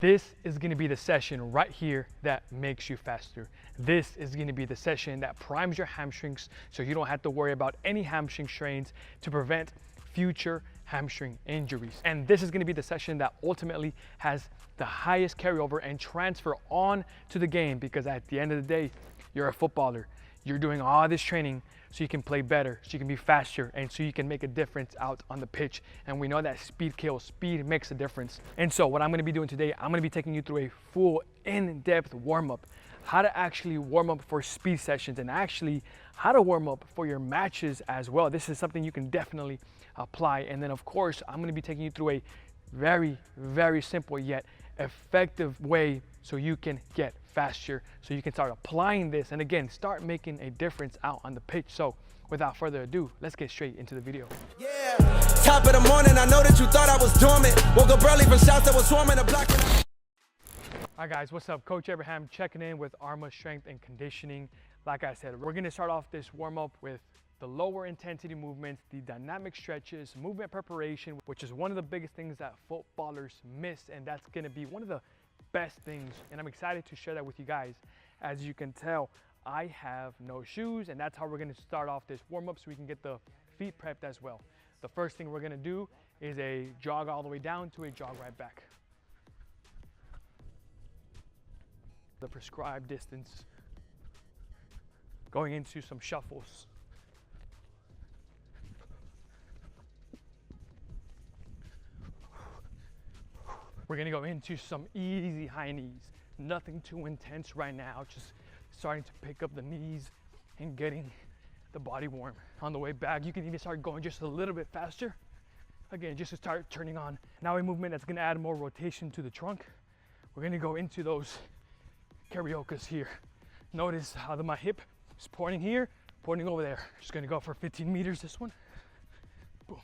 This is going to be the session right here that makes you faster. This is going to be the session that primes your hamstrings so you don't have to worry about any hamstring strains to prevent future hamstring injuries. And this is going to be the session that ultimately has the highest carryover and transfer on to the game, because at the end of the day, you're a footballer. You're doing all this training so you can play better, so you can be faster, and so you can make a difference out on the pitch. And we know that speed kills. Speed makes a difference. And so what I'm gonna be doing today, I'm gonna be taking you through a full in-depth warm-up, how to actually warm up for speed sessions, and actually how to warm up for your matches as well. This is something you can definitely apply. And then of course, I'm gonna be taking you through a very, very simple yet effective way so you can get faster, so you can start applying this and again start making a difference out on the pitch. So without further ado, let's get straight into the video. Yeah, top of the morning, I know that you thought I was dormant. Woke up early from shots that was swarming the block. Hi guys, what's up? Coach Abraham checking in with Arma Strength and Conditioning. Like I said, we're gonna start off this warm-up with the lower intensity movements, the dynamic stretches, movement preparation, which is one of the biggest things that footballers miss, and that's gonna be one of the best things, and I'm excited to share that with you guys. As you can tell, I have no shoes, and that's how we're gonna start off this warm-up so we can get the feet prepped as well. The first thing we're gonna do is a jog all the way down to a jog right back. The prescribed distance, going into some shuffles. We're gonna go into some easy high knees. Nothing too intense right now, just starting to pick up the knees and getting the body warm. On the way back, you can even start going just a little bit faster. Again, just to start turning on. Now a movement that's gonna add more rotation to the trunk. We're gonna go into those cariokas here. Notice how my hip is pointing here, pointing over there. Just gonna go for 15 meters this one. Boom.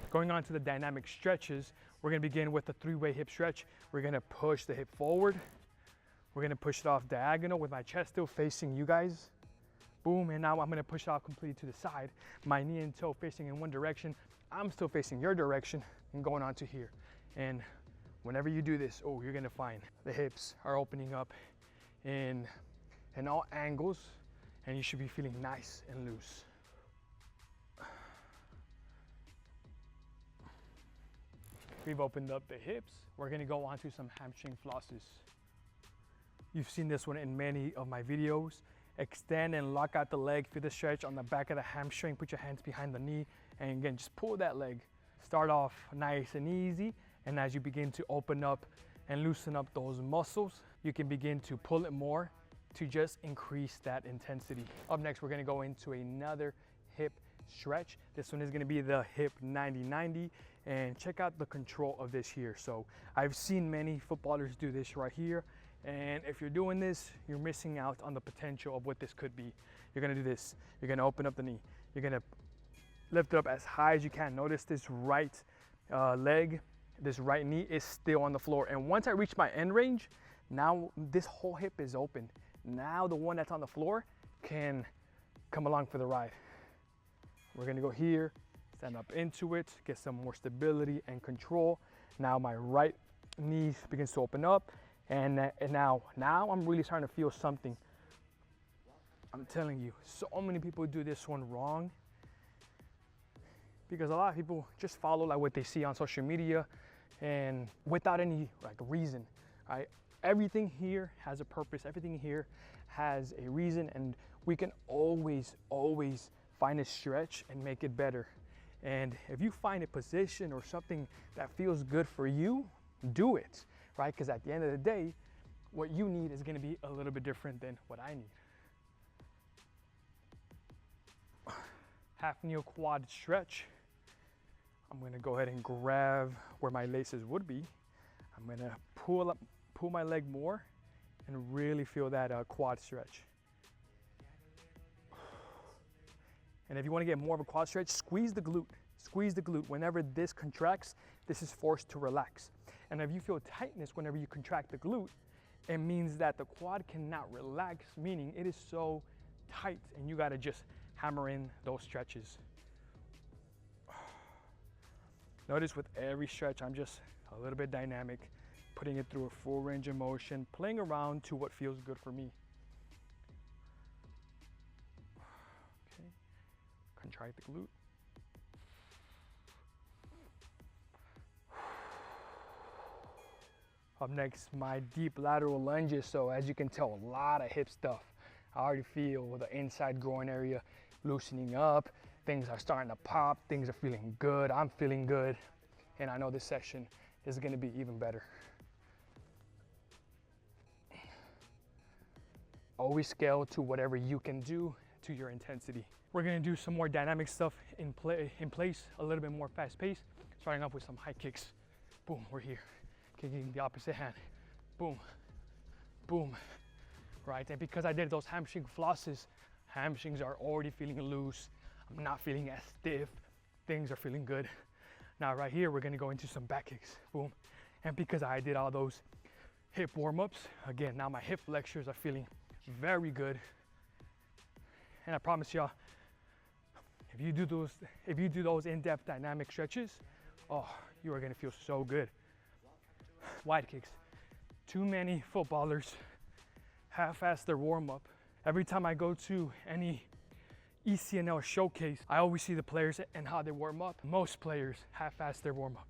Going on to the dynamic stretches, we're gonna begin with the three-way hip stretch. We're gonna push the hip forward. We're gonna push it off diagonal with my chest still facing you guys. Boom, and now I'm gonna push it off completely to the side. My knee and toe facing in one direction. I'm still facing your direction and going on to here. And whenever you do this, oh, you're gonna find the hips are opening up in all angles, and you should be feeling nice and loose. We've opened up the hips. We're gonna go on to some hamstring flosses. You've seen this one in many of my videos. Extend and lock out the leg through the stretch on the back of the hamstring. Put your hands behind the knee, and again, just pull that leg. Start off nice and easy, and as you begin to open up and loosen up those muscles, you can begin to pull it more to just increase that intensity. Up next, we're gonna go into another hip stretch. This one is gonna be the hip 90-90, and check out the control of this here. So I've seen many footballers do this right here, and if you're doing this, you're missing out on the potential of what this could be. You're gonna do this. You're gonna open up the knee. You're gonna lift it up as high as you can. Notice this right leg, this right knee is still on the floor. And once I reach my end range, now this whole hip is open. Now the one that's on the floor can come along for the ride. We're gonna go here, stand up into it, get some more stability and control. Now my right knee begins to open up, and now I'm really starting to feel something. I'm telling you, so many people do this one wrong, because a lot of people just follow like what they see on social media and without any like reason, right? Everything here has a purpose. Everything here has a reason, and we can always find a stretch and make it better. And if you find a position or something that feels good for you, do it, right? Because at the end of the day, what you need is gonna be a little bit different than what I need. Half knee quad stretch. I'm gonna go ahead and grab where my laces would be. I'm gonna pull my leg more and really feel that quad stretch. And if you want to get more of a quad stretch, squeeze the glute. Squeeze the glute. Whenever this contracts, this is forced to relax. And if you feel tightness whenever you contract the glute, it means that the quad cannot relax, meaning it is so tight, and you got to just hammer in those stretches. Notice with every stretch, I'm just a little bit dynamic, putting it through a full range of motion, playing around to what feels good for me. Okay, contract the glute. Up next, my deep lateral lunges. So as you can tell, a lot of hip stuff. I already feel the inside groin area loosening up. Things are starting to pop. Things are feeling good. I'm feeling good. And I know this session is gonna be even better. Always scale to whatever you can do to your intensity. We're gonna do some more dynamic stuff in place, a little bit more fast paced, starting off with some high kicks. Boom, we're here. Kicking the opposite hand, boom, boom, right? And because I did those hamstring flosses, hamstrings are already feeling loose. I'm not feeling as stiff. Things are feeling good. Now right here, we're gonna go into some back kicks, boom. And because I did all those hip warm-ups, again, now my hip flexors are feeling very good. And I promise y'all, if you do those in-depth dynamic stretches, oh, you are gonna feel so good. Wide kicks. Too many footballers half-ass their warm-up. Every time I go to any ECNL showcase, I always see the players and how they warm up. Most players half-ass their warm-up.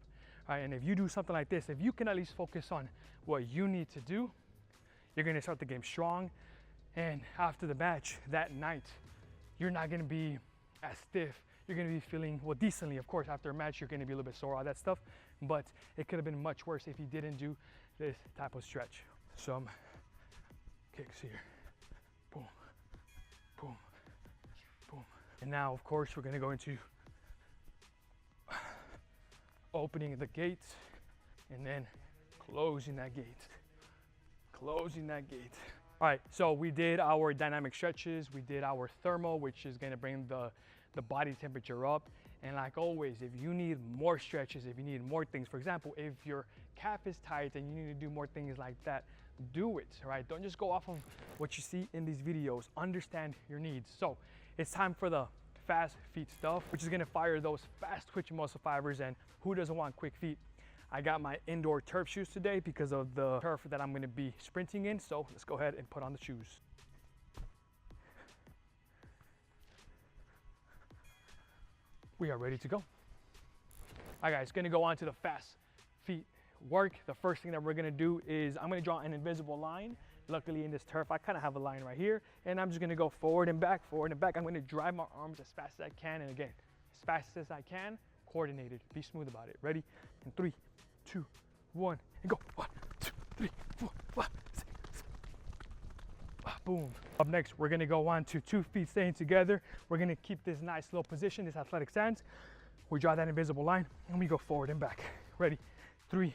Right? And if you do something like this, if you can at least focus on what you need to do, you're gonna start the game strong. And after the match that night, you're not gonna be as stiff. You're gonna be feeling, well, decently, of course. After a match, you're gonna be a little bit sore, all that stuff. But it could have been much worse if you didn't do this type of stretch. Some kicks here. Boom, boom, boom. And now, of course, we're gonna go into opening the gate and then closing that gate. Closing that gate. All right, so we did our dynamic stretches. We did our thermal, which is gonna bring the body temperature up. And like always, if you need more stretches, if you need more things, for example, if your calf is tight and you need to do more things like that, do it, right? Don't just go off of what you see in these videos. Understand your needs. So it's time for the fast feet stuff, which is gonna fire those fast twitching muscle fibers. And who doesn't want quick feet? I got my indoor turf shoes today because of the turf that I'm gonna be sprinting in. So let's go ahead and put on the shoes. We are ready to go. All right, guys, gonna go on to the fast feet work. The first thing that we're gonna do is I'm gonna draw an invisible line. Luckily in this turf, I kind of have a line right here, and I'm just gonna go forward and back, forward and back. I'm gonna drive my arms as fast as I can, and again, as fast as I can, coordinated. Be smooth about it. Ready? In 3, 2, 1, and go. 1, 2, 3, 4, 5, 6, 7. Boom. Up next, we're gonna go on to 2 feet staying together. We're gonna keep this nice low position, this athletic stance. We draw that invisible line and we go forward and back. Ready? 3,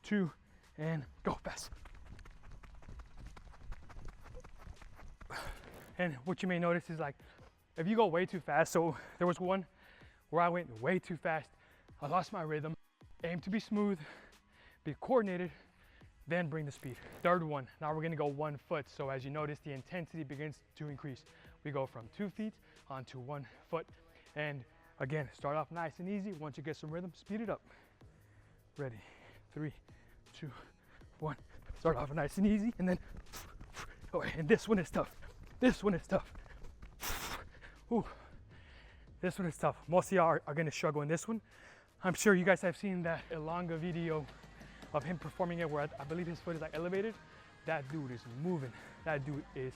2, and go fast. And what you may notice is, like, if you go way too fast, so there was one where I went way too fast. I lost my rhythm. Aim to be smooth, be coordinated, then bring the speed. Third one, now we're gonna go 1 foot. So as you notice, the intensity begins to increase. We go from 2 feet onto 1 foot. And again, start off nice and easy. Once you get some rhythm, speed it up. Ready, 3, 2, 1. Start off nice and easy, and then, oh, and this one is tough. This one is tough. Ooh, this one is tough. Most of y'all are gonna struggle in this one. I'm sure you guys have seen that Elonga video of him performing it where I believe his foot is like elevated. That dude is moving. That dude is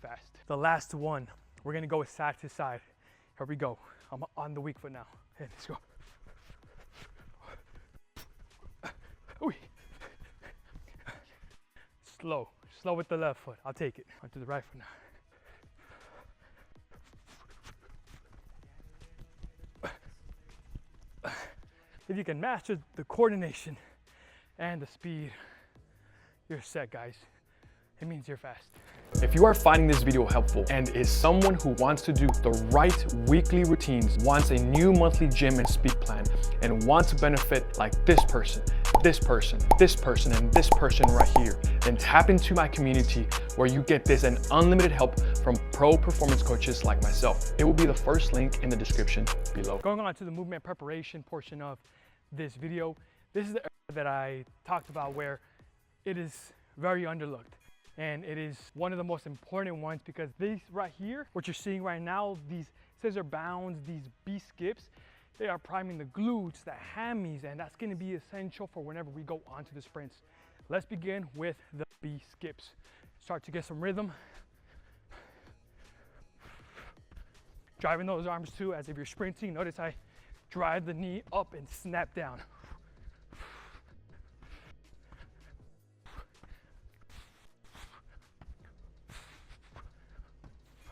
fast. The last one, we're gonna go side to side. Here we go. I'm on the weak foot now. Okay, let's go. Slow with the left foot. I'll take it. Onto the right foot now. If you can master the coordination and the speed, you're set, guys. It means you're fast. If you are finding this video helpful and is someone who wants to do the right weekly routines, wants a new monthly gym and speed plan, and wants to benefit like this person, this person, this person, and this person right here, then tap into my community where you get this and unlimited help from pro performance coaches like myself. It will be the first link in the description below. Going on to the movement preparation portion of this video, this is the area that I talked about where it is very underlooked. And it is one of the most important ones because these right here, what you're seeing right now, these scissor bounds, these B skips, they are priming the glutes, the hammies, and that's gonna be essential for whenever we go onto the sprints. Let's begin with the B skips. Start to get some rhythm. Driving those arms too, as if you're sprinting. Notice I drive the knee up and snap down.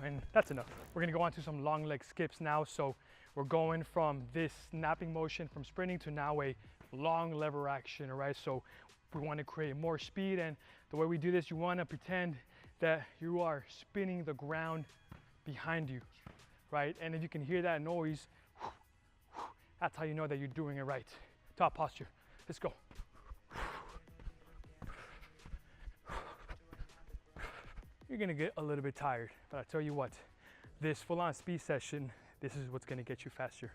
And that's enough. We're gonna go on to some long leg skips now. So we're going from this snapping motion from sprinting to now a long lever action, all right? So we wanna create more speed, and the way we do this, you wanna pretend that you are spinning the ground behind you, right? And if you can hear that noise, that's how you know that you're doing it right. Top posture, let's go. You're gonna get a little bit tired, but I tell you what, this full-on speed session, this is what's gonna get you faster.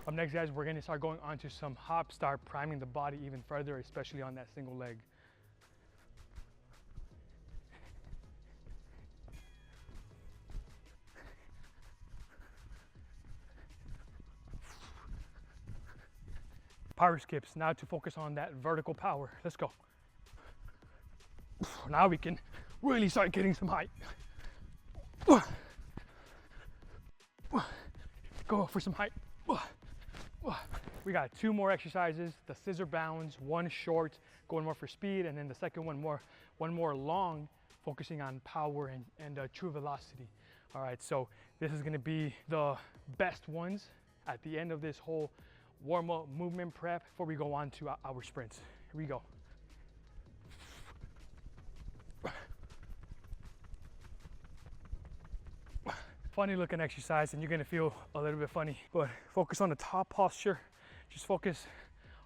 Up next, guys, we're gonna start going on to some hop, start priming the body even further, especially on that single leg. Power skips, now to focus on that vertical power. Let's go. Now we can really start getting some height. Go for some height. We got 2 more exercises, the scissor bounds, 1 short, going more for speed, and then the second one more long, focusing on power and true velocity. All right, so this is gonna be the best ones at the end of this whole warm-up movement prep before we go on to our sprints. Here we go. Funny looking exercise, and you're gonna feel a little bit funny, but focus on the top posture. Just focus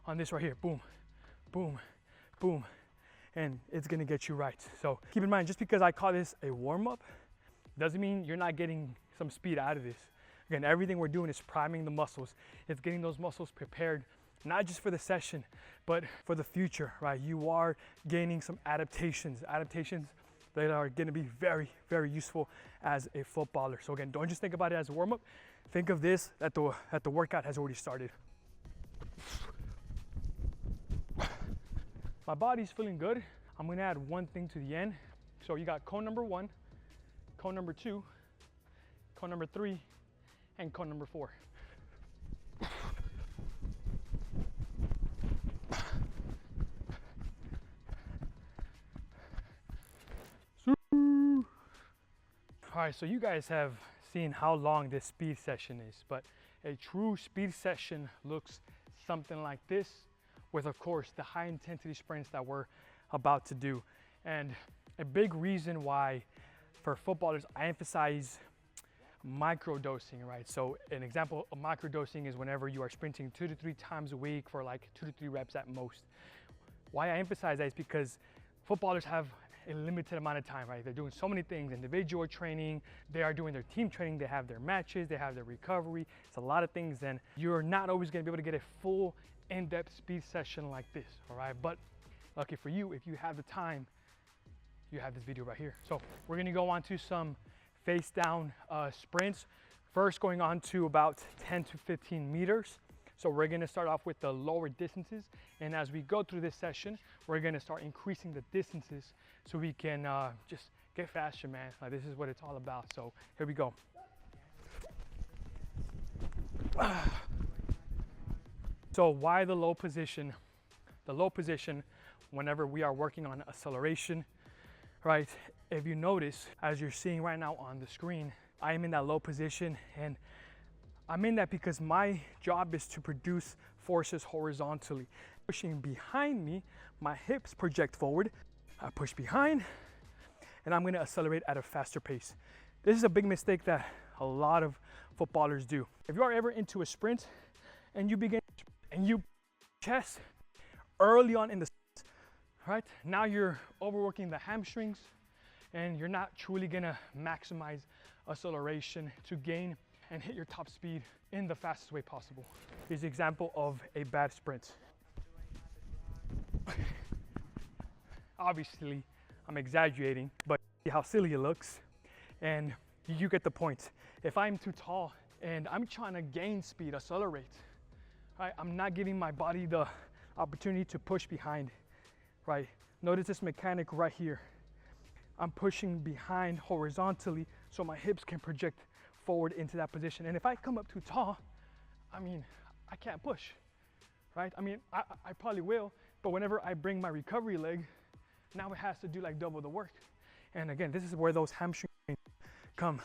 on this right here. Boom, boom, boom, and it's gonna get you right. So keep in mind, just because I call this a warm-up doesn't mean you're not getting some speed out of this. Again, everything we're doing is priming the muscles. It's getting those muscles prepared, not just for the session, but for the future, right? You are gaining some adaptations that are gonna be very, very useful as a footballer. So again, don't just think about it as a warm-up. Think of this that the workout has already started. My body's feeling good. I'm gonna add one thing to the end. So you got cone number 1, cone number 2, cone number 3, and cone number 4. All right, so you guys have seen how long this speed session is, but a true speed session looks something like this, with of course the high intensity sprints that we're about to do. And a big reason why for footballers I emphasize microdosing, right? So an example of microdosing is whenever you are sprinting 2 to 3 times a week for like 2 to 3 reps at most. Why I emphasize that is because footballers have a limited amount of time, right? They're doing so many things, individual training, they are doing their team training, they have their matches, they have their recovery. It's a lot of things, and you're not always gonna be able to get a full in-depth speed session like this, all right? But lucky for you, if you have the time, you have this video right here. So we're gonna go on to some face down sprints. First, going on to about 10 to 15 meters. So we're gonna start off with the lower distances, and as we go through this session, we're gonna start increasing the distances so we can just get faster, man. This is what it's all about. So here we go. So why the low position? The low position whenever we are working on acceleration, right? If you notice, as you're seeing right now on the screen, I am in that low position, and I'm in that because my job is to produce forces horizontally. Pushing behind me, my hips project forward, I push behind, and I'm gonna accelerate at a faster pace. This is a big mistake that a lot of footballers do. If you are ever into a sprint and you begin and you chest early on in the right, now you're overworking the hamstrings and you're not truly gonna maximize acceleration to gain and hit your top speed in the fastest way possible. Here's an example of a bad sprint. Obviously, I'm exaggerating, but see how silly it looks, and you get the point. If I'm too tall and I'm trying to gain speed, accelerate, right? I'm not giving my body the opportunity to push behind, right? Notice this mechanic right here. I'm pushing behind horizontally so my hips can project forward into that position. And if I come up too tall, I mean, I can't push, right? I mean, I probably will, but whenever I bring my recovery leg, now it has to do like double the work. And again, this is where those hamstrings come.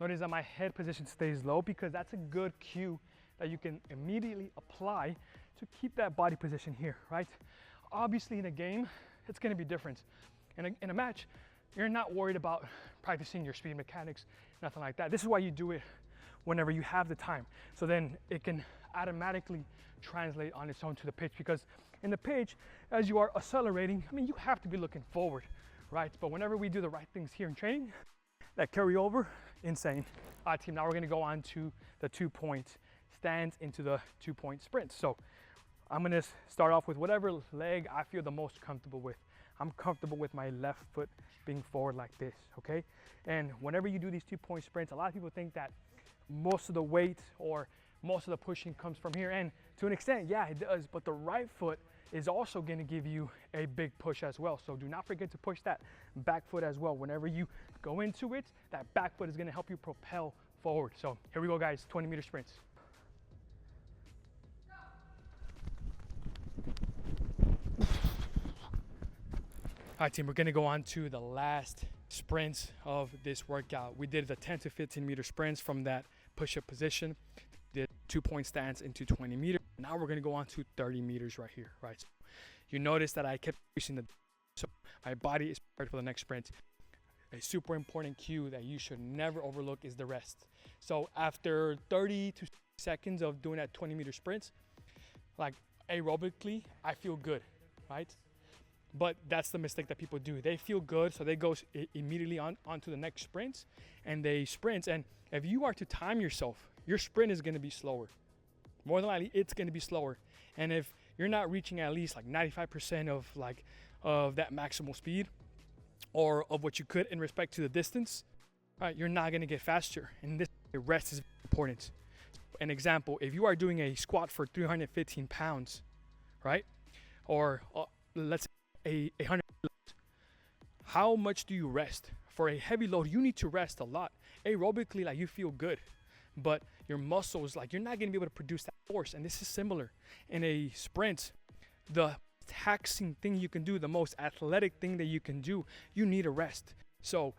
Notice that my head position stays low because that's a good cue that you can immediately apply to keep that body position here, right? Obviously in a game, it's gonna be different. In a match, you're not worried about practicing your speed mechanics, nothing like that. This is why you do it whenever you have the time. So then it can automatically translate on its own to the pitch, because in the pitch, as you are accelerating, I mean, you have to be looking forward, right? But whenever we do the right things here in training, that carry over, insane. All right, team, now we're gonna go on to the 2-point stands into the 2-point sprints. So I'm gonna start off with whatever leg I feel the most comfortable with. I'm comfortable with my left foot being forward like this, okay? And whenever you do these 2-point sprints, a lot of people think that most of the weight or most of the pushing comes from here, and to an extent, yeah, it does, but the right foot is also gonna give you a big push as well. So do not forget to push that back foot as well. Whenever you go into it, that back foot is gonna help you propel forward. So here we go, guys, 20-meter sprints. All right, team, we're gonna go on to the last sprints of this workout. We did the 10 to 15 meter sprints from that push-up position, did 2-point stance into 20 meters. Now we're gonna go on to 30 meters right here, right? So you notice that I kept increasing so my body is prepared for the next sprint. A super important cue that you should never overlook is the rest. So after 30 to 60 seconds of doing that 20-meter sprints, like aerobically, I feel good, right? But that's the mistake that people do. They feel good, so they go immediately onto the next sprints, and they sprint. And if you are to time yourself, your sprint is gonna be slower. More than likely, it's gonna be slower. And if you're not reaching at least like 95% of that maximal speed, or of what you could in respect to the distance, right, you're not gonna get faster. And this rest is important. An example, if you are doing a squat for 315 pounds, right? Or let's say a 100 kilos, how much do you rest? For a heavy load, you need to rest a lot. Aerobically, like, you feel good, but your muscles, like, you're not gonna be able to produce that force. And this is similar. In a sprint, the taxing thing you can do, the most athletic thing that you can do, you need a rest. So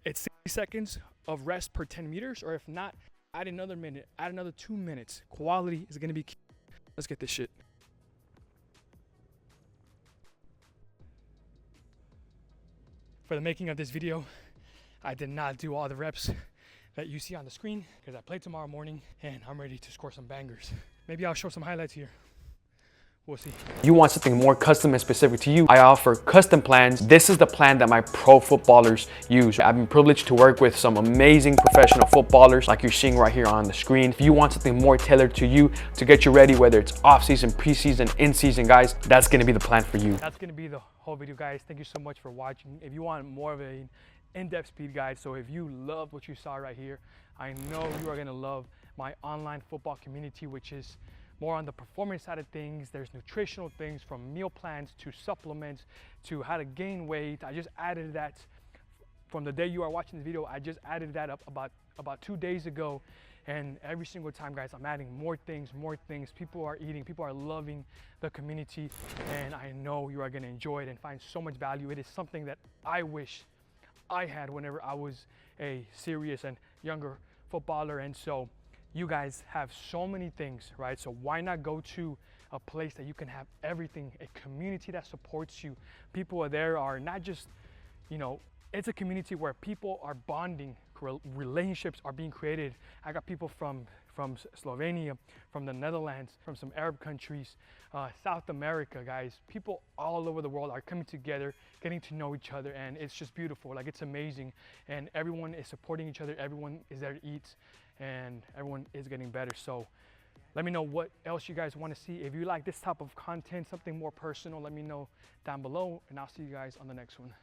it's 60 seconds of rest per 10 meters, or if not, add another minute, add another 2 minutes. Quality is gonna be key. Let's get this shit. For the making of this video, I did not do all the reps that you see on the screen because I play tomorrow morning and I'm ready to score some bangers. Maybe I'll show some highlights here. We'll see. You want something more custom and specific to you, I offer custom plans. This is the plan that my pro footballers use. I've been privileged to work with some amazing professional footballers like you're seeing right here on the screen. If you want something more tailored to you to get you ready, whether it's off-season, preseason, in-season, guys, that's gonna be the plan for you. That's gonna be the whole video, guys. Thank you so much for watching. If you want more of an in-depth speed guide, so if you loved what you saw right here, I know you are gonna love my online football community, which is more on the performance side of things. There's nutritional things, from meal plans to supplements to how to gain weight. I just added that from the day you are watching this video. I just added that up about 2 days ago, and every single time, guys, I'm adding more things. People are eating, people are loving the community, and I know you are going to enjoy it and find so much value. It is something that I wish I had whenever I was a serious and younger footballer. And so you guys have so many things, right? So why not go to a place that you can have everything, a community that supports you. People are there are not just, you know, it's a community where people are bonding, relationships are being created. I got people from Slovenia, from the Netherlands, from some Arab countries, South America, guys. People all over the world are coming together, getting to know each other, and it's just beautiful. Like, it's amazing, and everyone is supporting each other. Everyone is there to eat, and everyone is getting better. So let me know what else you guys want to see. If you like this type of content, something more personal, let me know down below, and I'll see you guys on the next one.